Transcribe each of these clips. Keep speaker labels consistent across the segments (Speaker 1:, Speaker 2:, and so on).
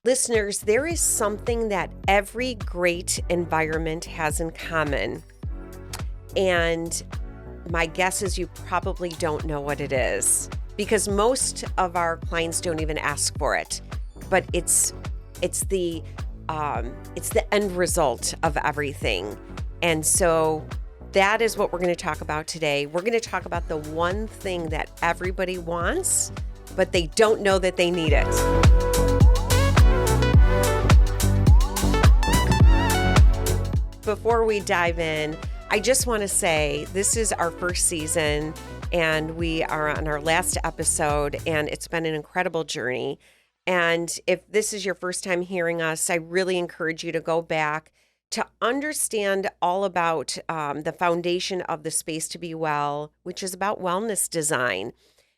Speaker 1: Listeners, there is something that every great environment has in common. And my guess is you probably don't know what it is because most of our clients don't even ask for it. But it's the end result of everything. And so that is what we're going to talk about today. We're going to talk about the one thing that everybody wants, but they don't know that they need it. Before we dive in, I just want to say this is our first season and we are on our last episode, and it's been an incredible journey. And if this is your first time hearing us, I really encourage you to go back to understand all about the foundation of the Space to Be Well, which is about wellness design.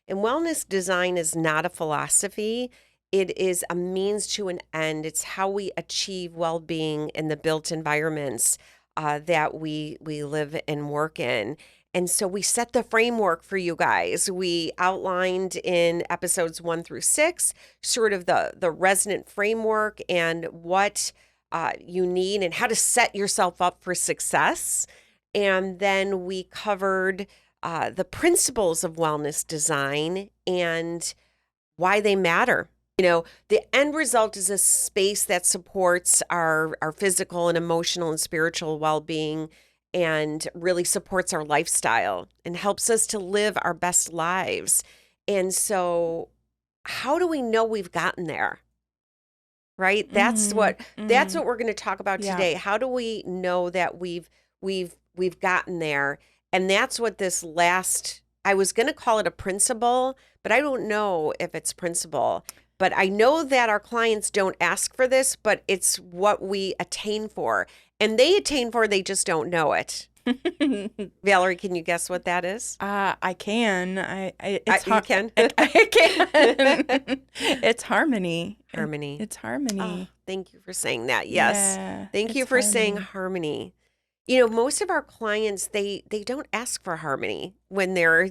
Speaker 1: And wellness design is not a philosophy. It is a means to an end. It's how we achieve well-being in the built environments that we live and work in. And so we set the framework for you guys. We outlined in episodes 1 through 6, sort of the resonant framework and what you need and how to set yourself up for success. And then we covered the principles of wellness design and why they matter. You know, the end result is a space that supports our physical and emotional and spiritual well-being and really supports our lifestyle and helps us to live our best lives. And so how do we know we've gotten there? Right? That's what we're going to talk about today. How do we know that we've gotten there? And that's what this last, I was going to call it a principle, but I don't know if it's principle. But I know that our clients don't ask for this, but it's what we attain for. And they attain for, they just don't know it. Valerie, can you guess what that is?
Speaker 2: I can.
Speaker 1: You can?
Speaker 2: I can. It's harmony.
Speaker 1: Harmony.
Speaker 2: It's harmony.
Speaker 1: Oh, thank you for saying that. Yes.
Speaker 2: Yeah,
Speaker 1: thank you for saying harmony. You know, most of our clients, they don't ask for harmony when they're,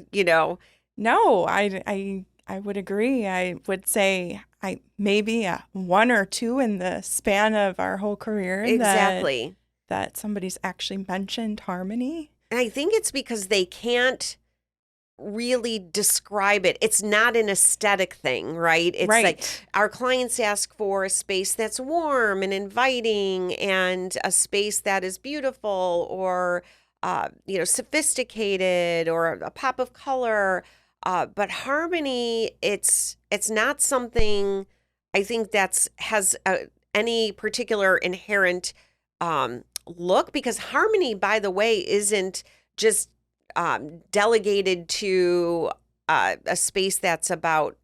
Speaker 2: No, I would agree. I would say maybe one or two in the span of our whole career.
Speaker 1: Exactly.
Speaker 2: That somebody's actually mentioned harmony.
Speaker 1: And I think it's because they can't really describe it. It's not an aesthetic thing, right? It's like our clients ask for a space that's warm and inviting and a space that is beautiful or, sophisticated or a pop of color. But harmony, it's not something I think has any particular inherent look, because harmony, by the way, isn't just delegated to a space that's about,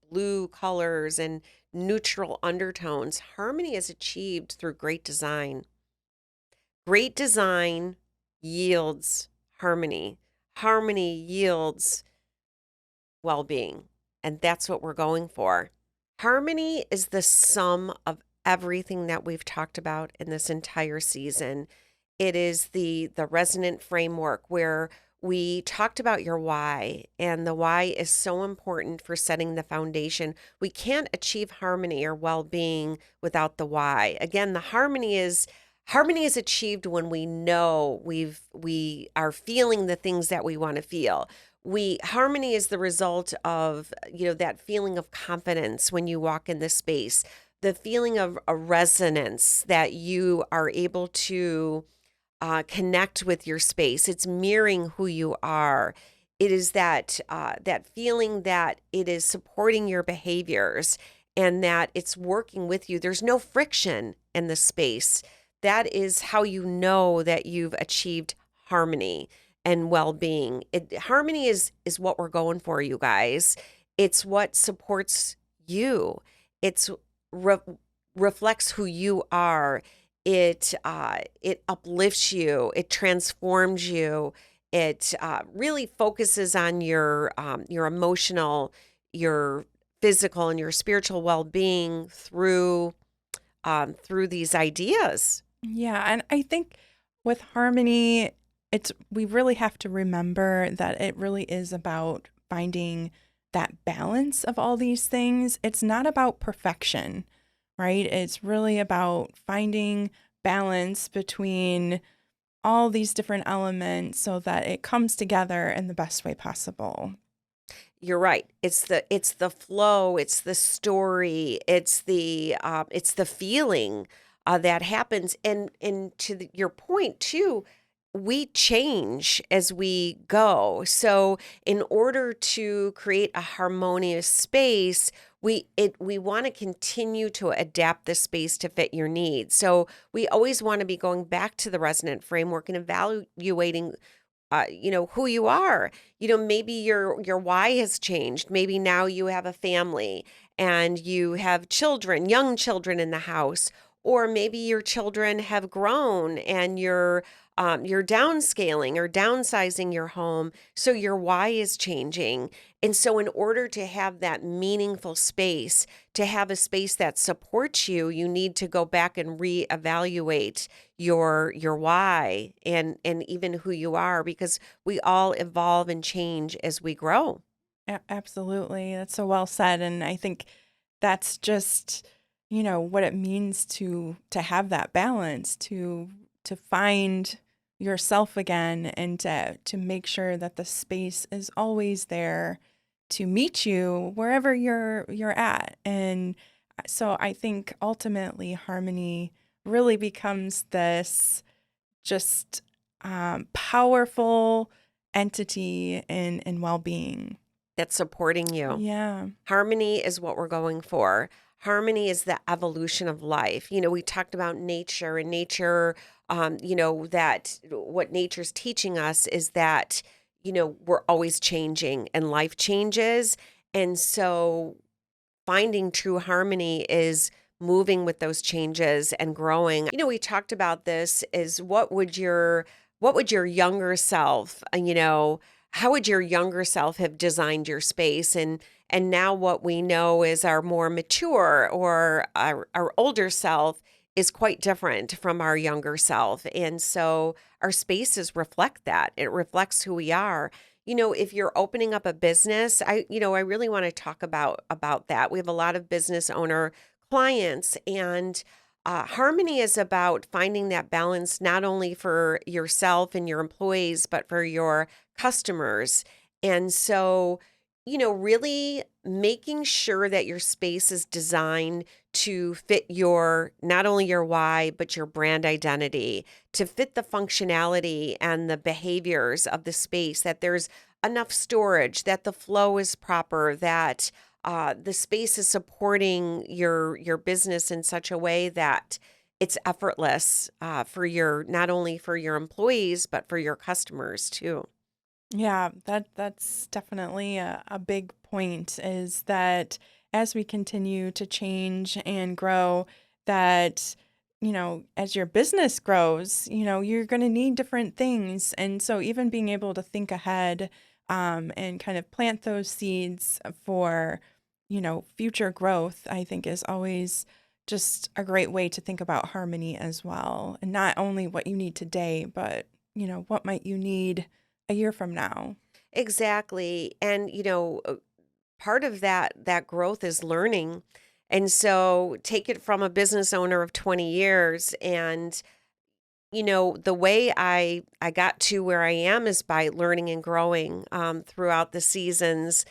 Speaker 1: blue colors and neutral undertones. Harmony is achieved through great design. Great design yields harmony. Harmony yields well-being. And that's what we're going for. Harmony is the sum of everything that we've talked about in this entire season. It is the resonant framework where we talked about your why, and the why is so important for setting the foundation. We can't achieve harmony or well-being without the why. Again, the harmony is achieved when we know we are feeling the things that we want to feel. Harmony is the result of, that feeling of confidence when you walk in the space, the feeling of a resonance that you are able to connect with your space. It's mirroring who you are. It is that feeling that it is supporting your behaviors and that it's working with you. There's no friction in the space. That is how you know that you've achieved harmony and well-being. Harmony is what we're going for, you guys. It's what supports you. It's reflects who you are. It uplifts you. It transforms you. It really focuses on your emotional, your physical, and your spiritual well-being through these ideas.
Speaker 2: Yeah, and I think with harmony, we really have to remember that it really is about finding that balance of all these things. It's not about perfection. right? It's really about finding balance between all these different elements so that it comes together in the best way possible.
Speaker 1: You're right. It's the flow, it's the story, it's the feeling that happens. And to your point too, we change as we go. So in order to create a harmonious space, we want to continue to adapt the space to fit your needs. So we always want to be going back to the resonant framework and evaluating who you are. Maybe your why has changed. Maybe now you have a family and you have children, young children in the house, or maybe your children have grown and you're downscaling or downsizing your home, so your why is changing. And so, in order to have that meaningful space, to have a space that supports you, you need to go back and reevaluate your why and even who you are, because we all evolve and change as we grow.
Speaker 2: Absolutely. That's so well said. And I think that's just, what it means to have that balance, to find yourself again and to make sure that the space is always there to meet you wherever you're at. And so I think ultimately harmony really becomes this just powerful entity in well-being.
Speaker 1: That's supporting you.
Speaker 2: Yeah.
Speaker 1: Harmony is what we're going for. Harmony is the evolution of life. We talked about nature, and nature, that what nature's teaching us is that, we're always changing and life changes. And so finding true harmony is moving with those changes and growing. We talked about this is what would your younger self, how would your younger self have designed your space? And now what we know is our more mature or our older self is quite different from our younger self. And so our spaces reflect that. It reflects who we are. If you're opening up a business, I really want to talk about that. We have a lot of business owner clients, and harmony is about finding that balance not only for yourself and your employees, but for your customers. And so, really making sure that your space is designed to fit your not only your why, but your brand identity, to fit the functionality and the behaviors of the space, that there's enough storage, that the flow is proper, that the space is supporting your business in such a way that it's effortless for your not only for your employees but for your customers too.
Speaker 2: Yeah, that's definitely a big point is that as we continue to change and grow, that, as your business grows, you're going to need different things. And so even being able to think ahead and kind of plant those seeds for, future growth, I think is always just a great way to think about harmony as well. And not only what you need today, but, what might you need a year from now.
Speaker 1: Exactly. And part of that growth is learning. And so take it from a business owner of 20 years, and the way I got to where I am is by learning and growing throughout the seasons,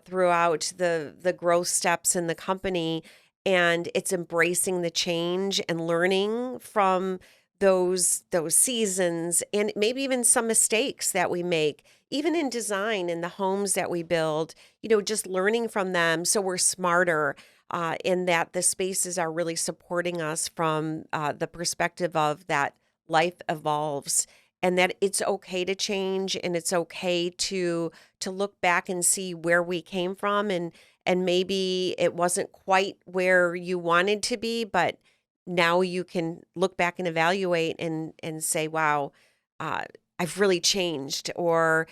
Speaker 1: throughout the growth steps in the company, and it's embracing the change and learning from those seasons, and maybe even some mistakes that we make, even in design in the homes that we build. Just learning from them, so we're smarter. In that the spaces are really supporting us from the perspective of that life evolves, and that it's okay to change, and it's okay to look back and see where we came from, and maybe it wasn't quite where you wanted to be, but now you can look back and evaluate and say, wow, uh, I've really changed, or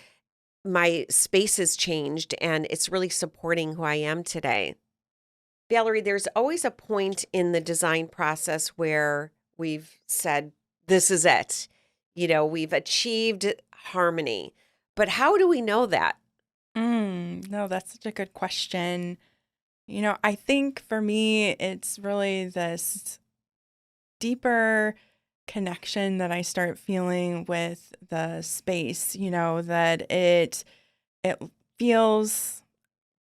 Speaker 1: my space has changed, and it's really supporting who I am today. Valerie, there's always a point in the design process where we've said, this is it. We've achieved harmony. But how do we know that?
Speaker 2: No, that's such a good question. I think for me, it's really this deeper connection that I start feeling with the space, that it feels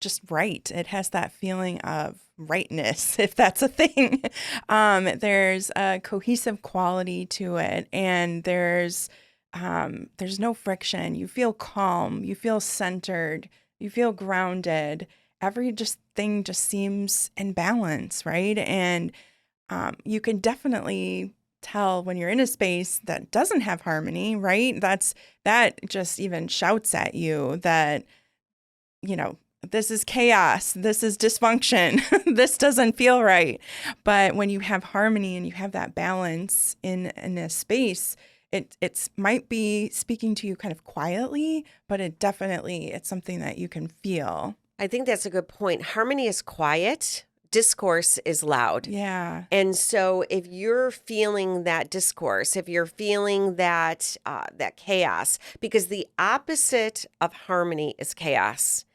Speaker 2: just right. It has that feeling of rightness, if that's a thing. There's a cohesive quality to it, and there's no friction. You feel calm. You feel centered. You feel grounded. Every just thing just seems in balance, right? And you can definitely tell when you're in a space that doesn't have harmony, right? That just even shouts at you that, you know, this is chaos, this is dysfunction, this doesn't feel right. But when you have harmony and you have that balance in a space, it's might be speaking to you kind of quietly, but it's something that you can feel.
Speaker 1: I think that's a good point. Harmony is quiet, discourse is loud.
Speaker 2: Yeah.
Speaker 1: And so if you're feeling that discourse, if you're feeling that chaos, because the opposite of harmony is chaos.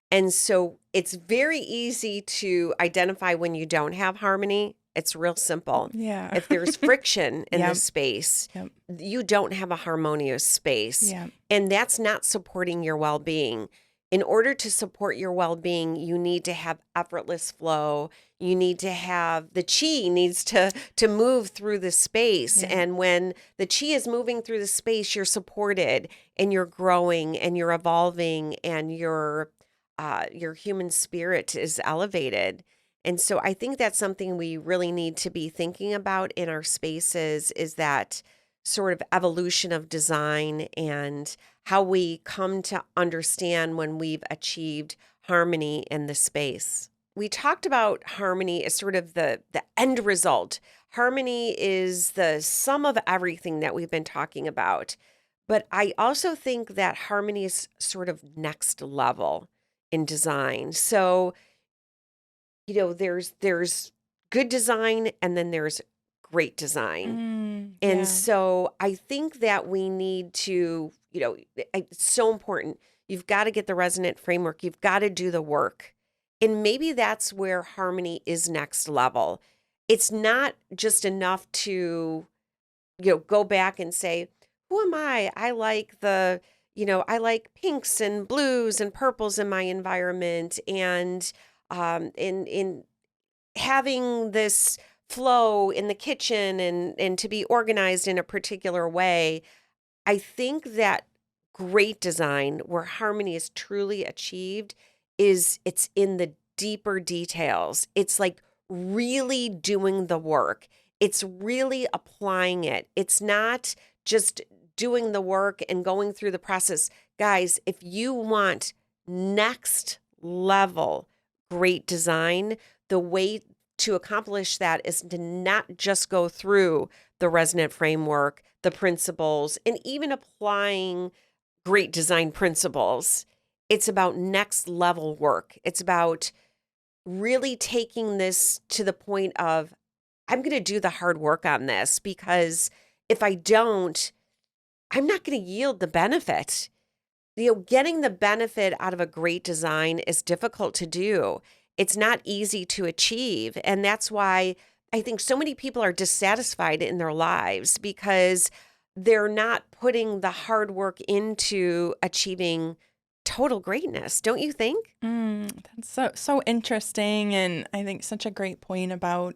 Speaker 1: And so it's very easy to identify when you don't have harmony. It's real simple.
Speaker 2: Yeah.
Speaker 1: If there's friction in the
Speaker 2: Yep.
Speaker 1: space,
Speaker 2: Yep.
Speaker 1: you don't have a harmonious space.
Speaker 2: Yeah.
Speaker 1: And that's not supporting your well being. In order to support your well being, you need to have effortless flow. You need to have the chi needs to move through the space.
Speaker 2: Yeah.
Speaker 1: And when the chi is moving through the space, you're supported and you're growing and you're evolving and your human spirit is elevated. And so I think that's something we really need to be thinking about in our spaces is that sort of evolution of design and how we come to understand when we've achieved harmony in the space. We talked about harmony as sort of the end result. Harmony is the sum of everything that we've been talking about. But I also think that harmony is sort of next level in design. So, there's good design and then there's great design. And
Speaker 2: Yeah.
Speaker 1: so I think that we need to, it's so important. You've got to get the resonant framework. You've got to do the work. And maybe that's where harmony is next level. It's not just enough to, go back and say, who am I? I like pinks and blues and purples in my environment. And in having this flow in the kitchen and to be organized in a particular way. I think that great design where harmony is truly achieved is it's in the deeper details. It's like really doing the work. It's really applying it. It's not just doing the work and going through the process. Guys, if you want next level great design, the way to accomplish that is to not just go through the resonant framework, the principles, and even applying great design principles. It's about next level work. It's about really taking this to the point of, I'm going to do the hard work on this because if I don't, I'm not going to yield the benefit. Getting the benefit out of a great design is difficult to do. It's not easy to achieve. And that's why I think so many people are dissatisfied in their lives because they're not putting the hard work into achieving total greatness. Don't you think?
Speaker 2: That's so interesting, and I think such a great point about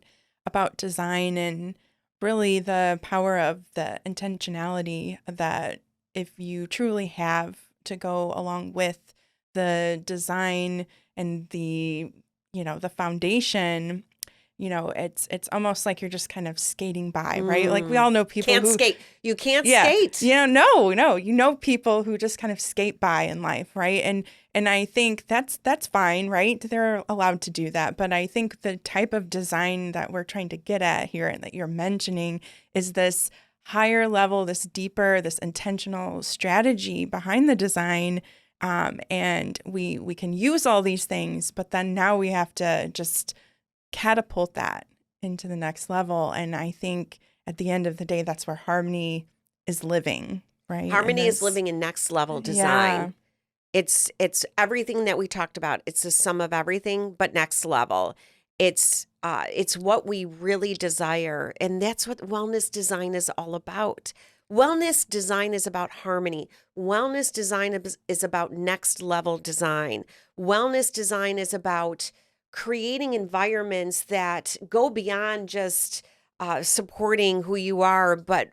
Speaker 2: design and really the power of the intentionality that if you truly have to go along with the design and the foundation, it's almost like you're just kind of skating by, right? Like we
Speaker 1: Mm.
Speaker 2: all know people
Speaker 1: Can't
Speaker 2: who
Speaker 1: skate. You can't
Speaker 2: yeah.
Speaker 1: skate.
Speaker 2: No. People who just kind of skate by in life, right? And I think that's fine, right? They're allowed to do that. But I think the type of design that we're trying to get at here and that you're mentioning is this higher level, this deeper, this intentional strategy behind the design. And we can use all these things, but then now we have to just catapult that into the next level. And I think at the end of the day, that's where harmony is living, right? And
Speaker 1: Harmony is
Speaker 2: this,
Speaker 1: living in next level
Speaker 2: yeah,
Speaker 1: design. It's everything that we talked about. It's the sum of everything, but next level. It's what we really desire, and that's what wellness design is all about. Wellness design is about harmony. Wellness design is about next level design. Wellness design is about creating environments that go beyond just supporting who you are, but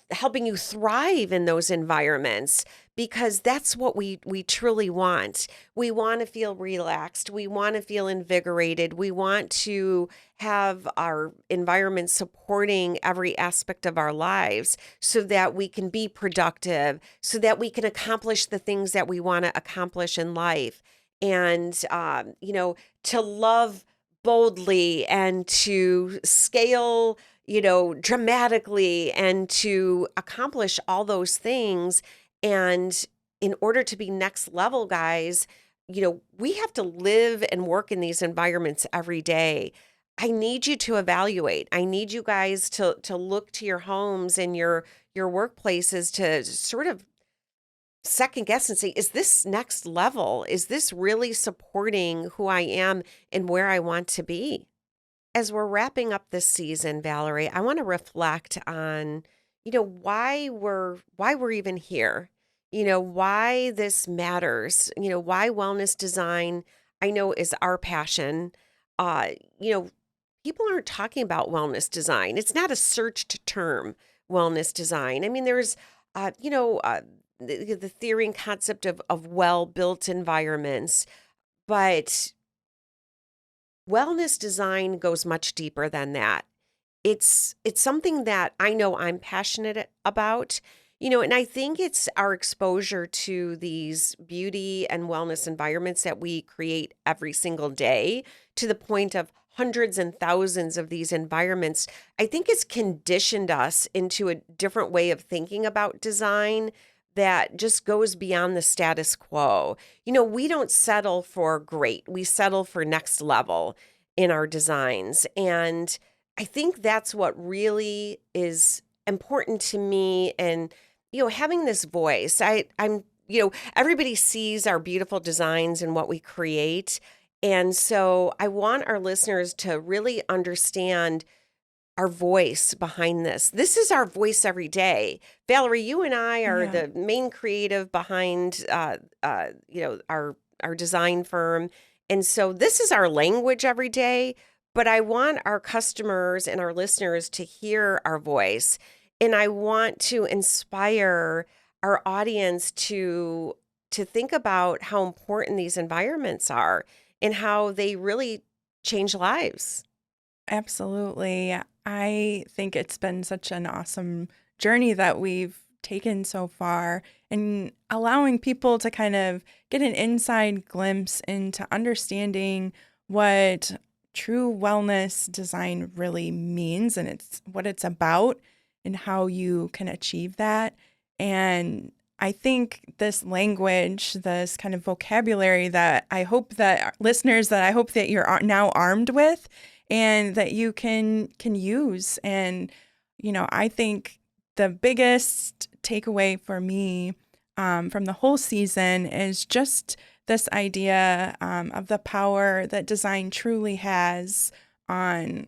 Speaker 1: helping you thrive in those environments, because that's what we truly want. We want to feel relaxed. We want to feel invigorated. We want to have our environment supporting every aspect of our lives so that we can be productive, so that we can accomplish the things that we want to accomplish in life. And, to love boldly and to scale, dramatically, and to accomplish all those things. And in order to be next level, guys, we have to live and work in these environments every day. I need you to evaluate. I need you guys to look to your homes and your workplaces to sort of second guess and say, is this next level? Is this really supporting who I am and where I want to be? As we're wrapping up this season, Valerie, I want to reflect on, why we're even here. Why this matters. Why wellness design, I know, is our passion. Uh, you know, People aren't talking about wellness design. It's not a searched term, wellness design. I mean, there's, uh, you know, uh, the theory and concept of well-built environments, but wellness design goes much deeper than that. It's something that I know I'm passionate about, and I think it's our exposure to these beauty and wellness environments that we create every single day, to the point of hundreds and thousands of these environments. I think it's conditioned us into a different way of thinking about design that just goes beyond the status quo. We don't settle for great. We settle for next level in our designs. And I think that's what really is important to me. And, having this voice, everybody sees our beautiful designs and what we create. And so I want our listeners to really understand our voice behind this. This is our voice every day. Valerie, you and I are
Speaker 2: Yeah,
Speaker 1: the main creative behind, our design firm, and so this is our language every day. But I want our customers and our listeners to hear our voice, and I want to inspire our audience to think about how important these environments are and how they really change lives.
Speaker 2: absolutely. I think it's been such an awesome journey that we've taken so far, and allowing people to kind of get an inside glimpse into understanding what true wellness design really means, and it's what it's about and how you can achieve that. And I think this language, this kind of vocabulary that I hope that listeners, that I hope that you're now armed with and that you can use. And I think the biggest takeaway for me from the whole season is just this idea of the power that design truly has on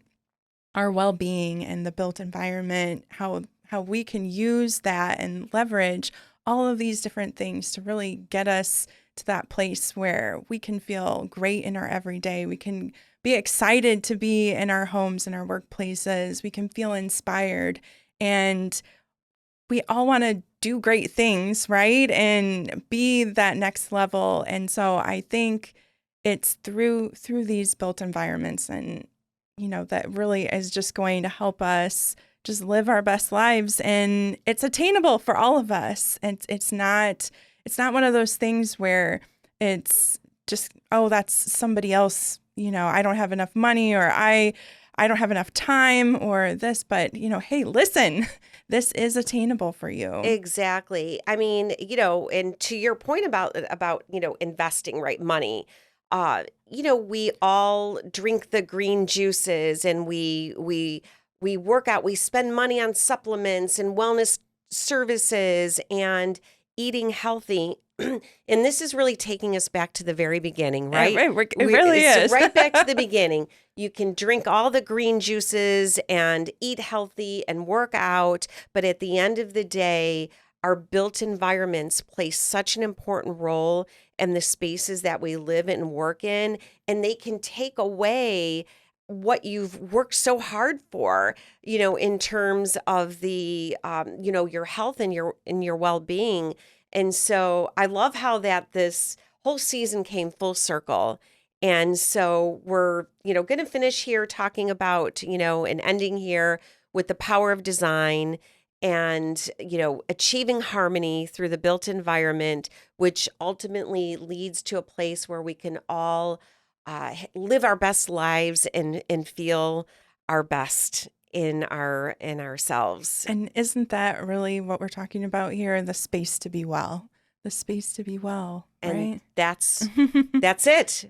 Speaker 2: our well-being and the built environment, how we can use that and leverage all of these different things to really get us to that place where we can feel great in our everyday. We can be excited to be in our homes and our workplaces. We can feel inspired, and we all want to do great things, right? And be that next level. And so I think it's through these built environments, and that really is just going to help us just live our best lives, and it's attainable for all of us. And it's not one of those things where it's just, oh, that's somebody else, I don't have enough money, or I don't have enough time, or this. But hey, listen, this is attainable for you.
Speaker 1: Exactly. I mean, and to your point about, investing, right, money. We all drink the green juices, and we work out, we spend money on supplements and wellness services and eating healthy. And this is really taking us back to the very beginning, right?
Speaker 2: It really
Speaker 1: It's
Speaker 2: is.
Speaker 1: right back to the beginning. You can drink all the green juices and eat healthy and work out, but at the end of the day, our built environments play such an important role in the spaces that we live and work in, and they can take away what you've worked so hard for, in terms of the, your health and your well-being. And so I love how that this whole season came full circle. And so we're, going to finish here talking about, and ending here with the power of design and, achieving harmony through the built environment, which ultimately leads to a place where we can all live our best lives and feel our best in ourselves.
Speaker 2: And isn't that really what we're talking about here? The space to be well. The space to be well,
Speaker 1: And
Speaker 2: right?
Speaker 1: that's it.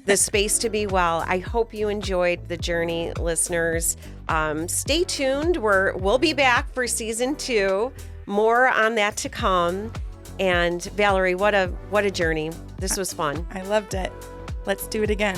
Speaker 1: The space to be well. I hope you enjoyed the journey, listeners. Stay tuned. We'll be back for season 2. More on that to come. And Valerie, what a journey. This was fun.
Speaker 2: I loved it. Let's do it again.